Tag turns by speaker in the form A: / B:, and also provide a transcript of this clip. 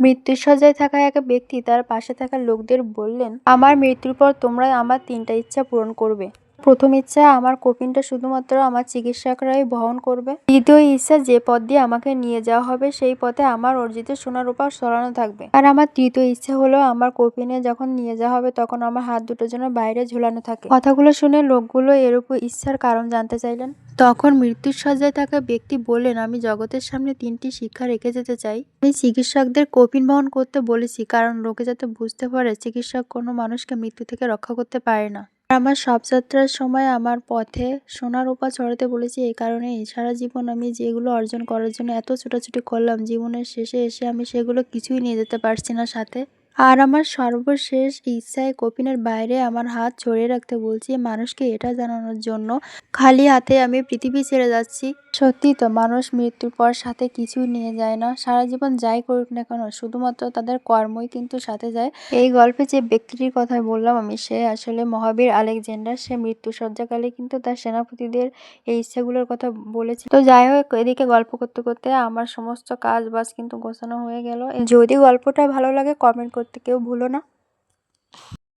A: মৃত্যুশয্যায় থাকা এক ব্যক্তি তার পাশে থাকা লোকদের বললেন, আমার মৃত্যুর পর তোমরা আমার 3টা ইচ্ছা পূরণ করবে। প্রথম ইচ্ছা, আমার কফিনটা শুধুমাত্র আমার চিকিৎসকরাই বহন করবে। দ্বিতীয় ইচ্ছা, যে পথ দিয়ে আমাকে নিয়ে যাওয়া হবে সেই পথে আমার অর্জিত সোনা রূপা ছড়ানো থাকবে। আর আমার তৃতীয় ইচ্ছা হলো, আমার কফিনে যখন নিয়ে যাওয়া হবে তখন আমার হাত দুটো যেন বাইরে ঝুলানো থাকে। কথাগুলো শুনে লোকগুলো এর উপর ইচ্ছার কারণ জানতে চাইলেন। তখন মৃত্যুর শয্যায় থাকা ব্যক্তি বললেন, আমি জগতের সামনে 3টি শিক্ষা রেখে যেতে চাই। আমি চিকিৎসকদের কফিন বহন করতে বলেছি, কারণ লোকে যাতে বুঝতে পারে চিকিৎসক কোনো মানুষকে মৃত্যু থেকে রক্ষা করতে পারে না। আর আমার শবযাত্রার সময় আমার পথে সোনা রূপা ছড়াতে বলেছি এই কারণেই, সারা জীবন আমি যেগুলো অর্জন করার জন্য এত ছোটাছুটি করলাম, জীবনের শেষে এসে আমি সেগুলো কিছুই নিয়ে যেতে পারছি না সাথে। আর আমার সর্বশেষ ইচ্ছায় কফিনের বাইরে আমার হাত ছড়িয়ে রাখতে বলছি, মানুষকে এটা জানানোর জন্য খালি হাতে আমি পৃথিবী ছেড়ে যাচ্ছি। সত্যি তো, মানুষ মৃত্যুর পর সাথে কিছুই নিয়ে যায় না। সারা জীবন যাই করুক না কেন, শুধুমাত্র তাদের কর্মই কিন্তু সাথে যায়। এই গল্পে যে ব্যক্তিটির কথা বললাম আমি, সে আসলে মহাবীর আলেকজান্ডার। সে মৃত্যুশয্যাকালে কিন্তু তার সেনাপতিদের এই ইচ্ছাগুলোর কথা বলেছে। তো যাই হোক, এদিকে গল্প করতে করতে আমার সমস্ত কাজ বাজ কিন্তু গোছানো হয়ে গেল। যদি গল্পটা ভালো লাগে কমেন্ট করতে কেউ ভুলো না।